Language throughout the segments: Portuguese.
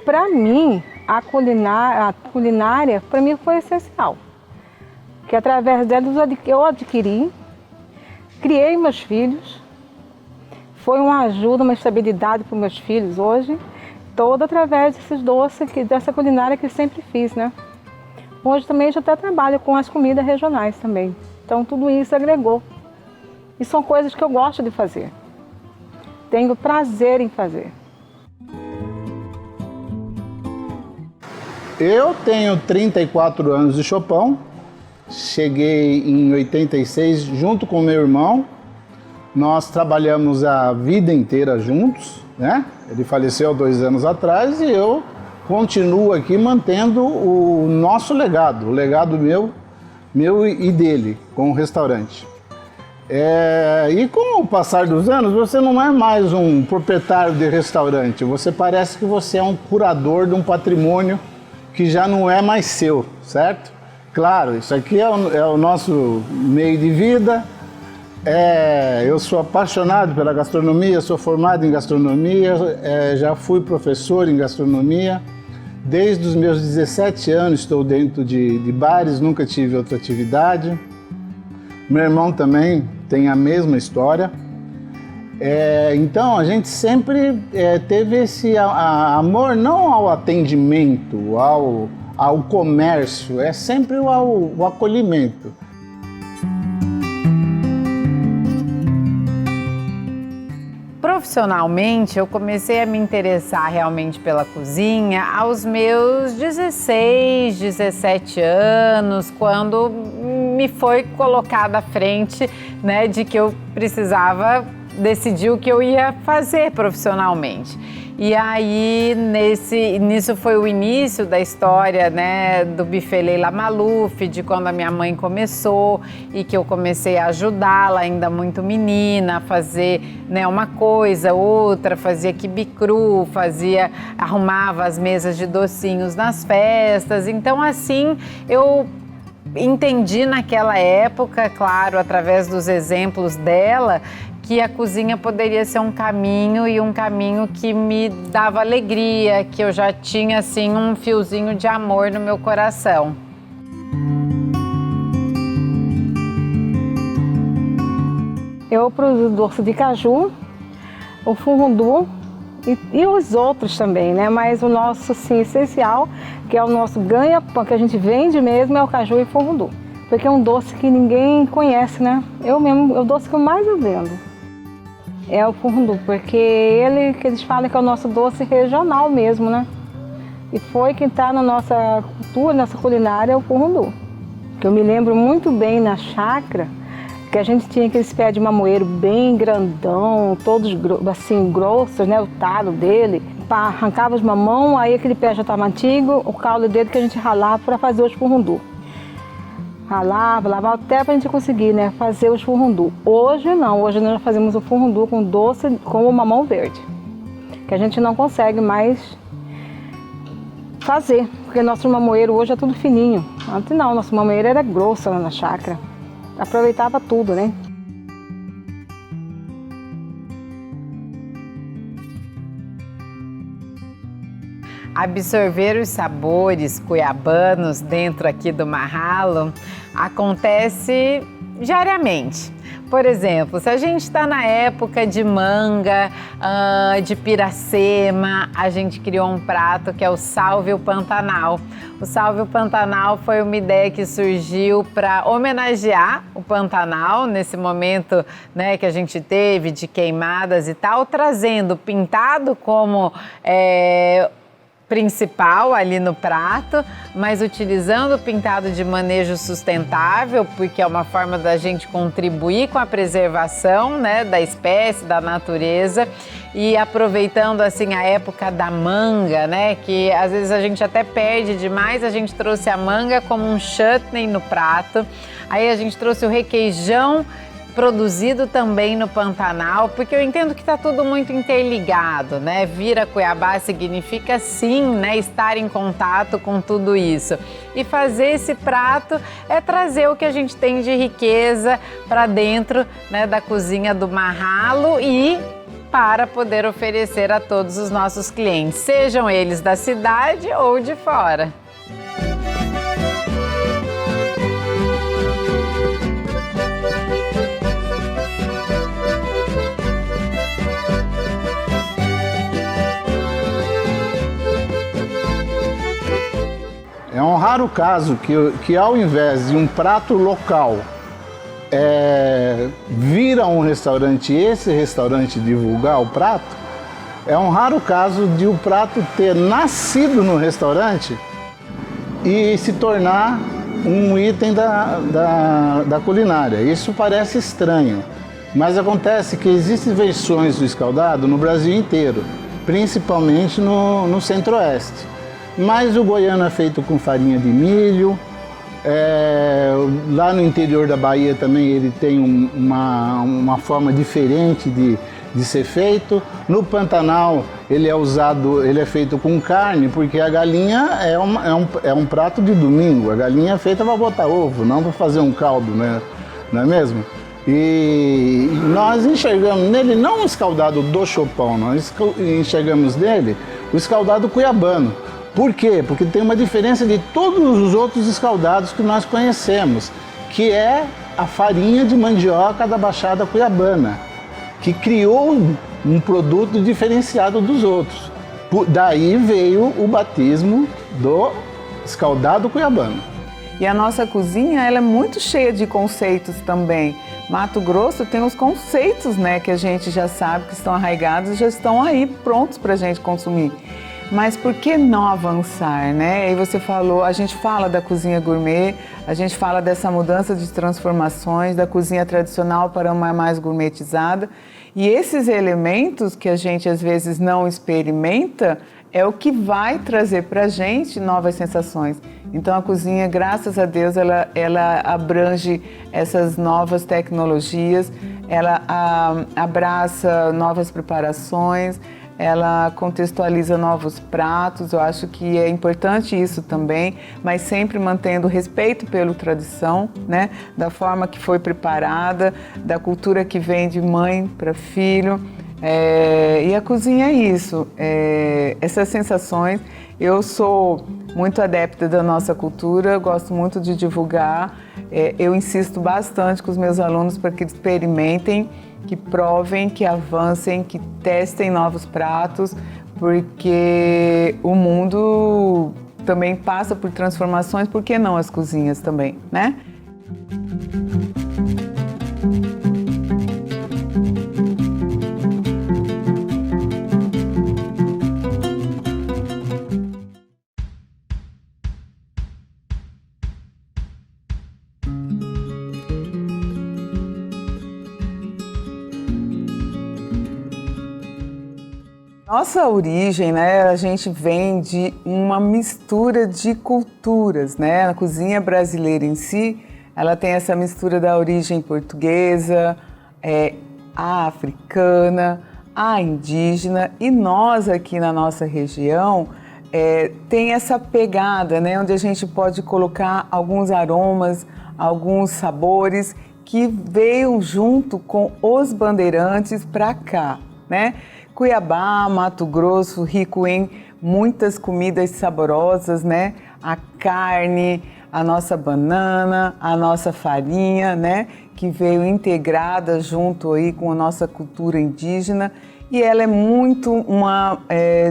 Para mim, a culinária para mim foi essencial, que através dela eu adquiri, criei meus filhos, foi uma ajuda, uma estabilidade para os meus filhos hoje, toda através desses doces, dessa culinária que eu sempre fiz, né? Hoje também eu até trabalho com as comidas regionais também, então tudo isso agregou. E são coisas que eu gosto de fazer, tenho prazer em fazer. Eu tenho 34 anos de Chopin, cheguei em 86 junto com meu irmão. Nós trabalhamos a vida inteira juntos, né? Ele faleceu 2 anos atrás e eu continuo aqui mantendo o nosso legado, o legado meu e dele com o restaurante. E com o passar dos anos, você não é mais um proprietário de restaurante, você parece que você é um curador de um patrimônio que já não é mais seu, certo? Claro, isso aqui é o nosso meio de vida. Eu sou apaixonado pela gastronomia, sou formado em gastronomia, já fui professor em gastronomia. Desde os meus 17 anos estou dentro de bares, nunca tive outra atividade. Meu irmão também tem a mesma história. Então a gente sempre teve esse amor não ao atendimento, ao comércio, é sempre o acolhimento. Profissionalmente, eu comecei a me interessar realmente pela cozinha aos meus 16, 17 anos, quando me foi colocada à frente, né, de que eu precisava decidir o que eu ia fazer profissionalmente. E aí, nisso foi o início da história, né, do Buffet Leila Maluf, de quando a minha mãe começou e que eu comecei a ajudá-la, ainda muito menina, a fazer, né, uma coisa, outra, fazia quibe cru, arrumava as mesas de docinhos nas festas. Então, assim, eu entendi naquela época, claro, através dos exemplos dela, que a cozinha poderia ser um caminho e um caminho que me dava alegria, que eu já tinha assim um fiozinho de amor no meu coração. Eu produzo doce de caju, o furundu e os outros também, né? Mas o nosso assim, essencial, que é o nosso ganha-pão, que a gente vende mesmo, é o caju e furundu. Porque é um doce que ninguém conhece, né? Eu mesmo, é o doce que eu mais vendo. É o furundu, porque que eles falam que é o nosso doce regional mesmo, né? E foi quem está na nossa cultura, nossa culinária, é o furundu. Que eu me lembro muito bem na chácara, que a gente tinha aqueles pés de mamoeiro bem grandão, todos assim grossos, né? O talo dele. Arrancava os mamão, aí aquele pé já estava antigo, o caule dele que a gente ralava para fazer os furundu. Ralava, lavava até para a gente conseguir, né, fazer os furundu. Hoje não, hoje nós fazemos o furundu com doce, com o mamão verde, que a gente não consegue mais fazer, porque nosso mamoeiro hoje é tudo fininho. Antes não, nosso mamoeiro era grosso lá na chácara, aproveitava tudo, né? Absorver os sabores cuiabanos dentro aqui do Marralo acontece diariamente. Por exemplo, se a gente está na época de manga, de piracema, a gente criou um prato que é o Salve Pantanal. O Salve Pantanal foi uma ideia que surgiu para homenagear o Pantanal nesse momento, né, que a gente teve de queimadas e tal, trazendo pintado como principal ali no prato, mas utilizando o pintado de manejo sustentável, porque é uma forma da gente contribuir com a preservação, né, da espécie, da natureza, e aproveitando assim a época da manga, né, que às vezes a gente até perde demais. A gente trouxe a manga como um chutney no prato, aí a gente trouxe o requeijão produzido também no Pantanal, porque eu entendo que está tudo muito interligado, né? Vir a Cuiabá significa sim, né, estar em contato com tudo isso. E fazer esse prato é trazer o que a gente tem de riqueza para dentro, né, da cozinha do Marralo e para poder oferecer a todos os nossos clientes, sejam eles da cidade ou de fora. É um raro caso que ao invés de um prato local vir a um restaurante e esse restaurante divulgar o prato, é um raro caso de o prato ter nascido no restaurante e se tornar um item da culinária. Isso parece estranho, mas acontece que existem versões do escaldado no Brasil inteiro, principalmente no Centro-Oeste. Mas o goiano é feito com farinha de milho, lá no interior da Bahia também ele tem uma forma diferente de ser feito. No Pantanal ele é feito com carne, porque a galinha é um prato de domingo. A galinha é feita para botar ovo, não para fazer um caldo, né? Não é mesmo? E nós enxergamos nele não o escaldado do Chopão, nós enxergamos nele o escaldado cuiabano. Por quê? Porque tem uma diferença de todos os outros escaldados que nós conhecemos, que é a farinha de mandioca da Baixada Cuiabana, que criou um produto diferenciado dos outros. Daí veio o batismo do escaldado cuiabano. E a nossa cozinha, ela é muito cheia de conceitos também. Mato Grosso tem os conceitos, né, que a gente já sabe que estão arraigados e já estão aí prontos para a gente consumir. Mas por que não avançar, né? Aí você falou, a gente fala da cozinha gourmet, a gente fala dessa mudança de transformações, da cozinha tradicional para uma mais gourmetizada. E esses elementos que a gente às vezes não experimenta é o que vai trazer para a gente novas sensações. Então a cozinha, graças a Deus, ela abrange essas novas tecnologias, ela abraça novas preparações, ela contextualiza novos pratos. Eu acho que é importante isso também, mas sempre mantendo respeito pela tradição, né? Da forma que foi preparada, da cultura que vem de mãe para filho. E a cozinha é isso, essas sensações. Eu sou muito adepta da nossa cultura, gosto muito de divulgar. Eu insisto bastante com os meus alunos para que experimentem, que provem, que avancem, que testem novos pratos, porque o mundo também passa por transformações, por que não as cozinhas também, né? Nossa origem, né, a gente vem de uma mistura de culturas, né? A cozinha brasileira em si, ela tem essa mistura da origem portuguesa, a africana, a indígena, e nós aqui na nossa região tem essa pegada, né, onde a gente pode colocar alguns aromas, alguns sabores que veio junto com os bandeirantes para cá, né? Cuiabá, Mato Grosso, rico em muitas comidas saborosas, né? A carne, a nossa banana, a nossa farinha, né? Que veio integrada junto aí com a nossa cultura indígena. E ela é muito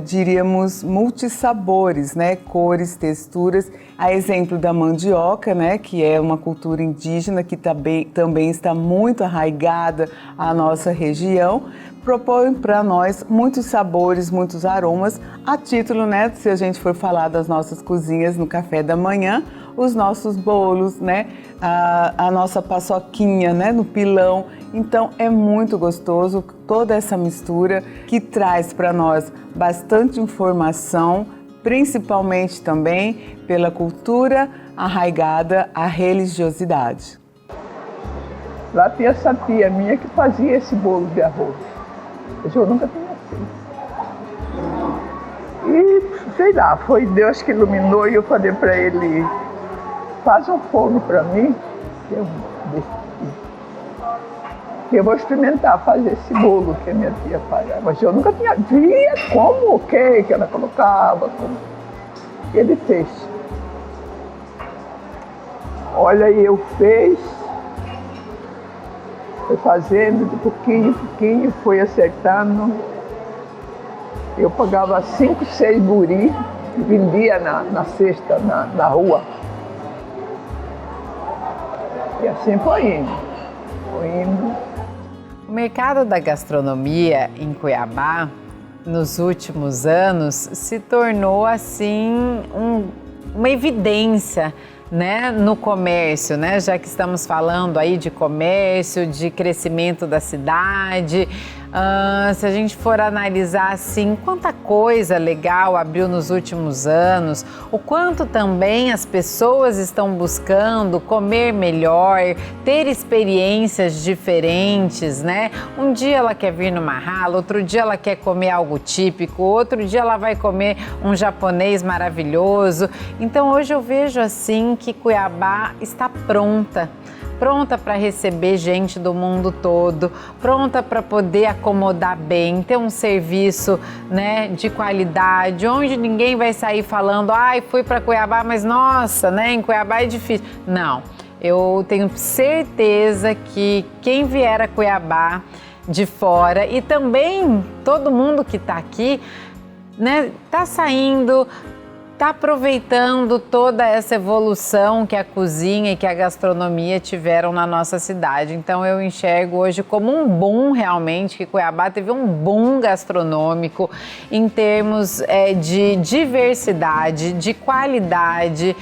diríamos, multissabores, né? Cores, texturas. A exemplo da mandioca, né? Que é uma cultura indígena que também está muito arraigada à nossa região. Propõe para nós muitos sabores, muitos aromas, a título, né, se a gente for falar das nossas cozinhas no café da manhã, os nossos bolos, né, a nossa paçoquinha, né, no pilão. Então é muito gostoso toda essa mistura que traz para nós bastante informação, principalmente também pela cultura arraigada à religiosidade. Lá tinha essa tia minha que fazia esse bolo de arroz. Eu nunca tinha feito. E, sei lá, foi Deus que iluminou e eu falei para ele, faz um forno para mim, que eu vou experimentar fazer esse bolo que a minha tia fazia. Mas eu nunca tinha visto como, o que ela colocava, como. Ele fez. Olha, eu fez, foi fazendo de pouquinho em pouquinho, foi acertando. Eu pagava 5, 6 guris e vendia na cesta, na rua. E assim foi indo, foi indo. O mercado da gastronomia em Cuiabá, nos últimos anos, se tornou assim uma evidência, né, no comércio, né? Já que estamos falando aí de comércio, de crescimento da cidade. Se a gente for analisar assim, quanta coisa legal abriu nos últimos anos, o quanto também as pessoas estão buscando comer melhor, ter experiências diferentes, né? Um dia ela quer vir numa rala, outro dia ela quer comer algo típico, outro dia ela vai comer um japonês maravilhoso. Então hoje eu vejo assim que Cuiabá está pronta para receber gente do mundo todo, pronta para poder acomodar bem, ter um serviço, né, de qualidade, onde ninguém vai sair falando, ai, fui para Cuiabá, mas nossa, né, em Cuiabá é difícil. Não, eu tenho certeza que quem vier a Cuiabá de fora e também todo mundo que está aqui, né, tá saindo, está aproveitando toda essa evolução que a cozinha e que a gastronomia tiveram na nossa cidade. Então eu enxergo hoje como um boom realmente, que Cuiabá teve um boom gastronômico em termos de diversidade, de qualidade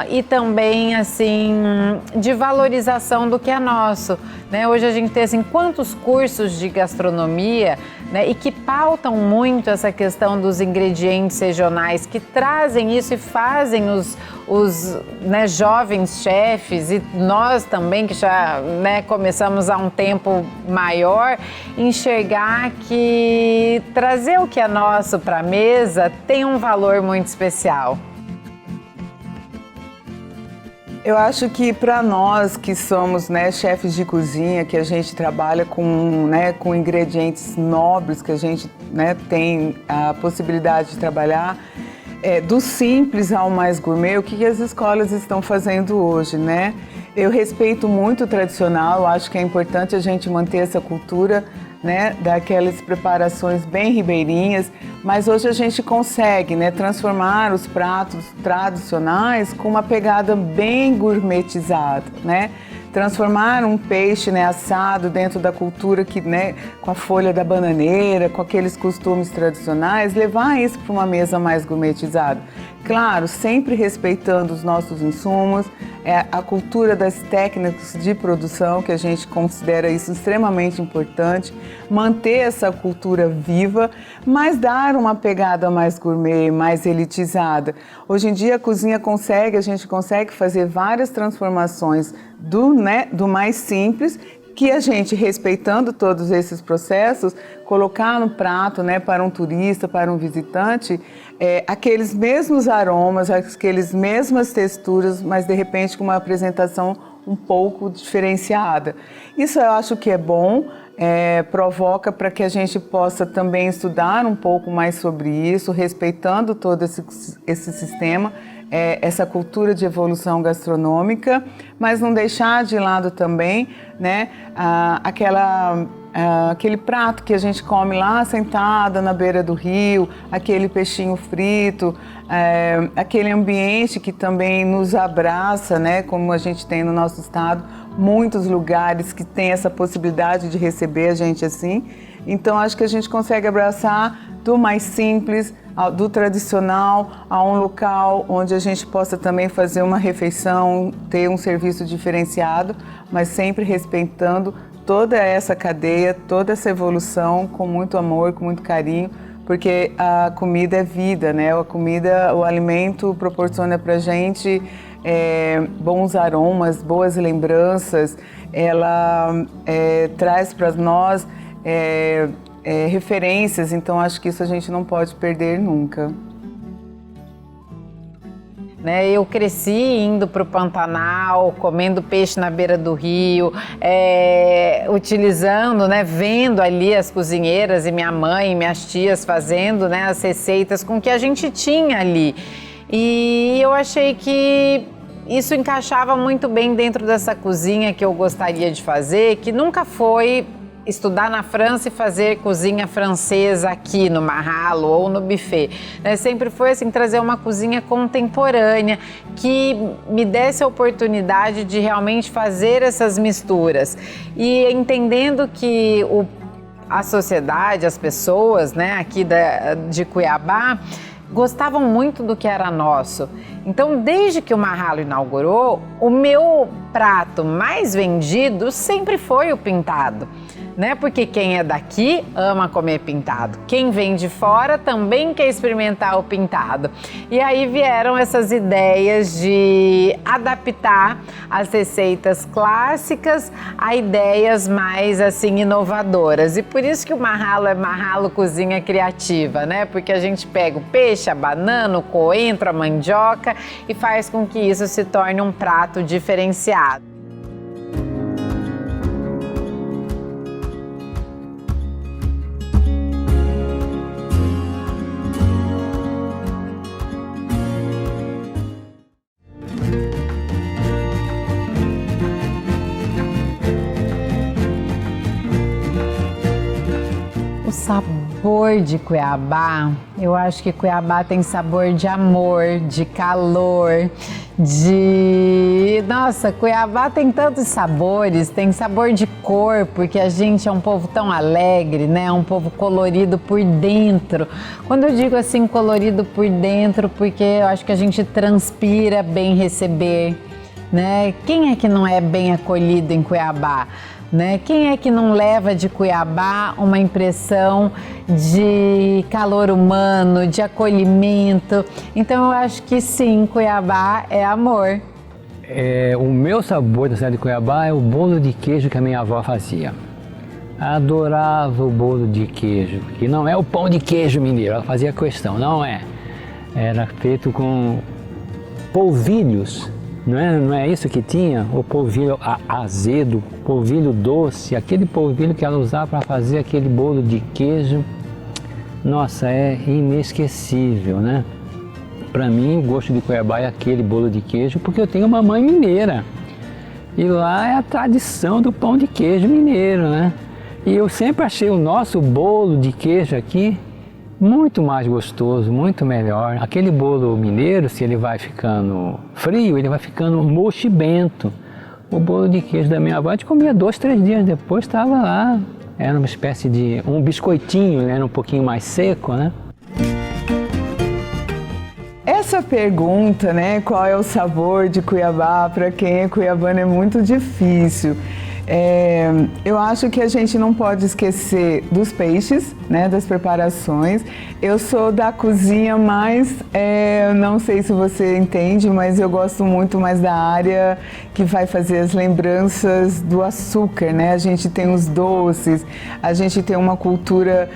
e também assim de valorização do que é nosso, né? Hoje a gente tem assim, quantos cursos de gastronomia, né, e que pautam muito essa questão dos ingredientes regionais, que trazem isso e fazem os né, jovens chefes e nós também, que já né, começamos há um tempo maior, enxergar que trazer o que é nosso para a mesa tem um valor muito especial. Eu acho que para nós que somos né, chefes de cozinha, que a gente trabalha com ingredientes nobres, que a gente né, tem a possibilidade de trabalhar, do simples ao mais gourmet, o que as escolas estão fazendo hoje, né? Eu respeito muito o tradicional, eu acho que é importante a gente manter essa cultura, né, daquelas preparações bem ribeirinhas, mas hoje a gente consegue, né, transformar os pratos tradicionais com uma pegada bem gourmetizada, né? Transformar um peixe né, assado dentro da cultura que, né, com a folha da bananeira, com aqueles costumes tradicionais, levar isso para uma mesa mais gourmetizada. Claro, sempre respeitando os nossos insumos, a cultura das técnicas de produção, que a gente considera isso extremamente importante, manter essa cultura viva, mas dar uma pegada mais gourmet, mais elitizada. Hoje em dia a cozinha a gente consegue fazer várias transformações do mais simples, que a gente, respeitando todos esses processos, colocar no prato, né, para um turista, para um visitante, aqueles mesmos aromas, aquelas mesmas texturas, mas de repente com uma apresentação um pouco diferenciada. Isso eu acho que é bom, provoca para que a gente possa também estudar um pouco mais sobre isso, respeitando todo esse sistema, essa cultura de evolução gastronômica, mas não deixar de lado também, né, aquele prato que a gente come lá sentada na beira do rio, aquele peixinho frito, aquele ambiente que também nos abraça, né, como a gente tem no nosso estado, muitos lugares que tem essa possibilidade de receber a gente assim. Então acho que a gente consegue abraçar do mais simples, do tradicional, a um local onde a gente possa também fazer uma refeição, ter um serviço diferenciado, mas sempre respeitando toda essa cadeia, toda essa evolução com muito amor, com muito carinho, porque a comida é vida, né? A comida, o alimento proporciona pra gente bons aromas, boas lembranças, ela traz para nós referências, então acho que isso a gente não pode perder nunca. Eu cresci indo para o Pantanal, comendo peixe na beira do rio, utilizando, vendo ali as cozinheiras e minha mãe e minhas tias fazendo as receitas com que a gente tinha ali. E eu achei que isso encaixava muito bem dentro dessa cozinha que eu gostaria de fazer, que nunca foi estudar na França e fazer cozinha francesa aqui no Marralo ou no buffet. Sempre foi assim, trazer uma cozinha contemporânea que me desse a oportunidade de realmente fazer essas misturas. E entendendo que a sociedade, as pessoas aqui de Cuiabá, gostavam muito do que era nosso. Então, desde que o Marralo inaugurou, o meu prato mais vendido sempre foi o pintado. Porque quem é daqui ama comer pintado. Quem vem de fora também quer experimentar o pintado. E aí vieram essas ideias de adaptar as receitas clássicas a ideias mais assim inovadoras. E por isso que o Marralo é Marralo Cozinha Criativa, Porque a gente pega o peixe, a banana, o coentro, a mandioca e faz com que isso se torne um prato diferenciado. Sabor de Cuiabá, eu acho que Cuiabá tem sabor de amor, de calor, Nossa, Cuiabá tem tantos sabores, tem sabor de cor, porque a gente é um povo tão alegre, um povo colorido por dentro. Quando eu digo assim, colorido por dentro, porque eu acho que a gente transpira bem receber, Quem é que não é bem acolhido em Cuiabá? Quem é que não leva de Cuiabá uma impressão de calor humano, de acolhimento? Então eu acho que sim, Cuiabá é amor. O meu sabor da cidade de Cuiabá é o bolo de queijo que a minha avó fazia. Adorava o bolo de queijo, que não é o pão de queijo mineiro, ela fazia questão, não é. Era feito com polvilhos. Não é isso que tinha? O polvilho azedo, polvilho doce, aquele polvilho que ela usava para fazer aquele bolo de queijo. Nossa, é inesquecível, Para mim, o gosto de Cuiabá é aquele bolo de queijo, porque eu tenho uma mãe mineira. E lá é a tradição do pão de queijo mineiro, E eu sempre achei o nosso bolo de queijo aqui muito mais gostoso, muito melhor. Aquele bolo mineiro, se ele vai ficando frio, ele vai ficando mochibento. O bolo de queijo da minha avó, a gente comia 2, 3 dias depois, estava lá. Era uma espécie de um biscoitinho, era um pouquinho mais seco, Essa pergunta, qual é o sabor de Cuiabá, para quem é cuiabano, é muito difícil. Eu acho que a gente não pode esquecer dos peixes, das preparações. Eu sou da cozinha mais, não sei se você entende, mas eu gosto muito mais da área que vai fazer as lembranças do açúcar, A gente tem os doces, a gente tem uma cultura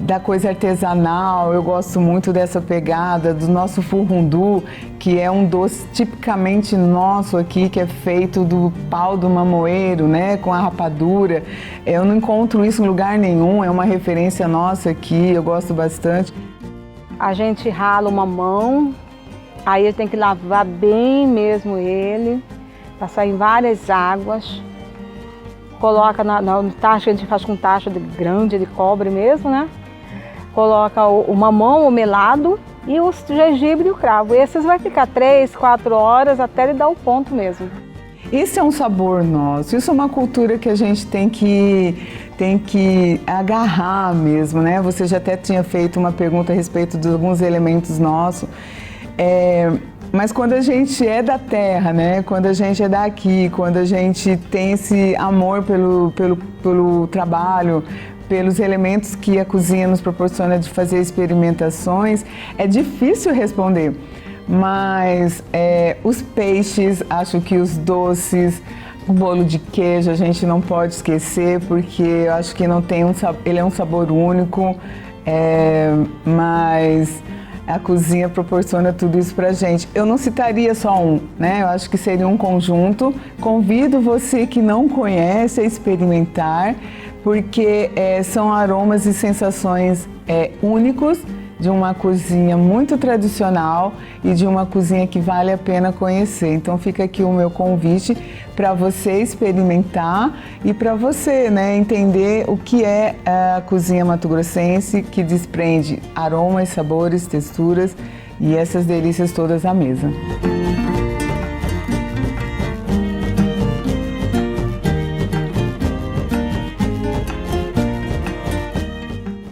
da coisa artesanal. Eu gosto muito dessa pegada do nosso furrundu, que é um doce tipicamente nosso aqui, que é feito do pau do mamoeiro, com a rapadura. Eu não encontro isso em lugar nenhum, é uma referência nossa aqui, eu gosto bastante. A gente rala o mamão, aí tem que lavar bem mesmo ele, passar em várias águas, coloca no tacho, a gente faz com tacho grande de cobre mesmo, Coloca o mamão, o melado e o gengibre e o cravo. Esses vai ficar 3, 4 horas até ele dar o ponto mesmo. Isso é um sabor nosso, isso é uma cultura que a gente tem que agarrar mesmo, Você já até tinha feito uma pergunta a respeito de alguns elementos nossos, mas quando a gente é da terra, Quando a gente é daqui, quando a gente tem esse amor pelo trabalho, pelos elementos que a cozinha nos proporciona de fazer experimentações, é difícil responder. mas os peixes, acho que os doces, o bolo de queijo a gente não pode esquecer, porque eu acho que não tem ele é um sabor único, mas a cozinha proporciona tudo isso pra gente. Eu não citaria só um, né? Eu acho que seria um conjunto. Convido você que não conhece a experimentar, porque são aromas e sensações únicos de uma cozinha muito tradicional e de uma cozinha que vale a pena conhecer. Então fica aqui o meu convite para você experimentar e para você, né, entender o que é a cozinha mato-grossense, que desprende aromas, sabores, texturas e essas delícias todas à mesa.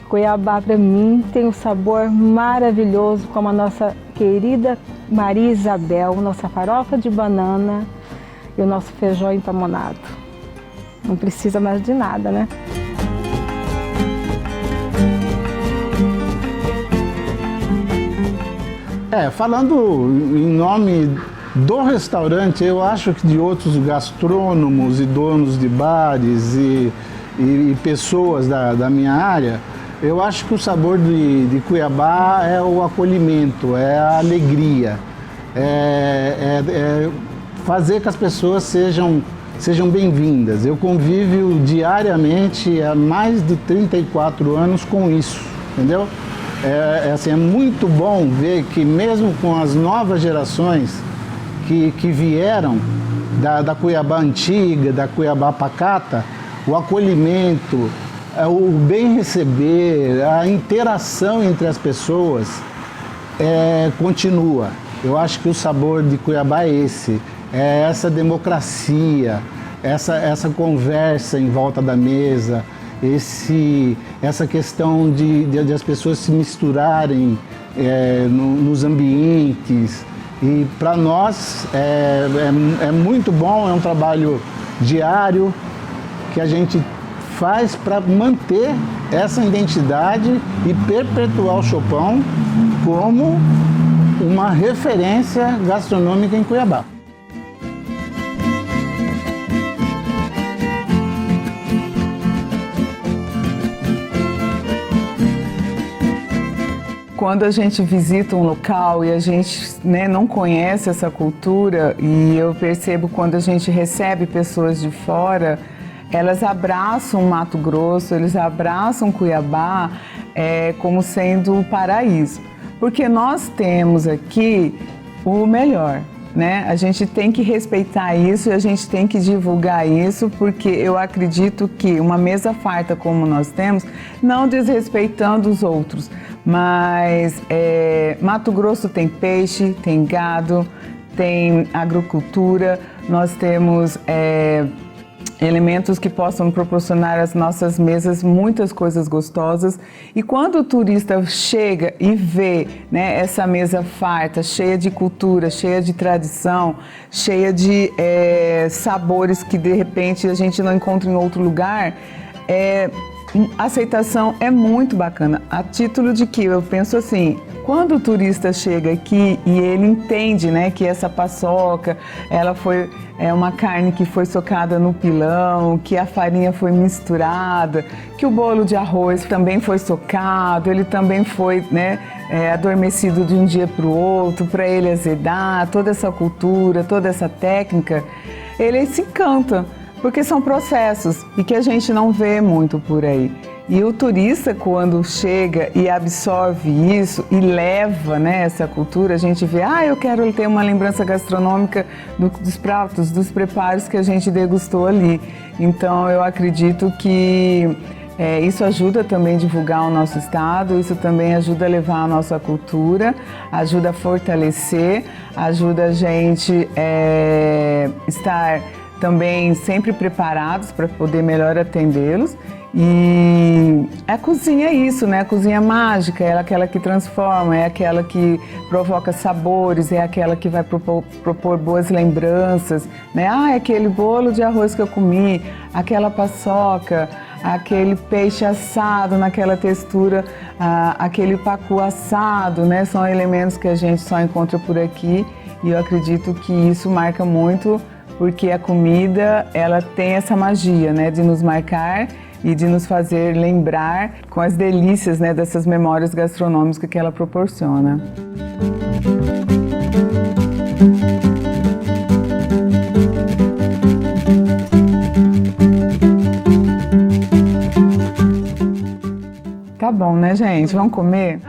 Cuiabá, para mim, tem um sabor maravilhoso, como a nossa querida Maria Isabel, nossa farofa de banana e o nosso feijão empamonado. Não precisa mais de nada, né? Falando em nome do restaurante, eu acho que de outros gastrônomos e donos de bares e pessoas da minha área, eu acho que o sabor de Cuiabá é o acolhimento, é a alegria, é fazer que as pessoas sejam bem-vindas. Eu convivo diariamente há mais de 34 anos com isso, entendeu? É muito bom ver que mesmo com as novas gerações que vieram da Cuiabá antiga, da Cuiabá pacata, o acolhimento, o bem receber, a interação entre as pessoas continua. Eu acho que o sabor de Cuiabá é esse, é essa democracia, essa conversa em volta da mesa, essa questão de as pessoas se misturarem nos ambientes. E para nós é muito bom, é um trabalho diário que a gente faz para manter essa identidade e perpetuar o Chopão como uma referência gastronômica em Cuiabá. Quando a gente visita um local e a gente, né, não conhece essa cultura, e eu percebo quando a gente recebe pessoas de fora, elas abraçam o Mato Grosso, eles abraçam Cuiabá como sendo o paraíso. Porque nós temos aqui o melhor, né? A gente tem que respeitar isso e a gente tem que divulgar isso, porque eu acredito que uma mesa farta como nós temos, não desrespeitando os outros, mas Mato Grosso tem peixe, tem gado, tem agricultura, nós temos elementos que possam proporcionar às nossas mesas muitas coisas gostosas. E quando o turista chega e vê, né, essa mesa farta, cheia de cultura, cheia de tradição, cheia de sabores que de repente a gente não encontra em outro lugar, a aceitação é muito bacana. A título de que eu penso assim, quando o turista chega aqui e ele entende, né, que essa paçoca, ela foi uma carne que foi socada no pilão, que a farinha foi misturada, que o bolo de arroz também foi socado, ele também foi, né, adormecido de um dia para o outro, para ele azedar, toda essa cultura, toda essa técnica, ele se encanta, porque são processos e que a gente não vê muito por aí. E o turista, quando chega e absorve isso e leva, né, essa cultura, a gente vê, eu quero ter uma lembrança gastronômica dos pratos, dos preparos que a gente degustou ali. Então, eu acredito que isso ajuda também a divulgar o nosso estado, isso também ajuda a levar a nossa cultura, ajuda a fortalecer, ajuda a gente estar também sempre preparados para poder melhor atendê-los. E a cozinha é isso, né? A cozinha mágica, é aquela que transforma, é aquela que provoca sabores, é aquela que vai propor boas lembranças, né? Aquele bolo de arroz que eu comi, aquela paçoca, aquele peixe assado naquela textura, aquele pacu assado, né? São elementos que a gente só encontra por aqui e eu acredito que isso marca muito porque a comida, ela tem essa magia, né? De nos marcar e de nos fazer lembrar com as delícias, né? Dessas memórias gastronômicas que ela proporciona. Tá bom, né, gente? Vamos comer?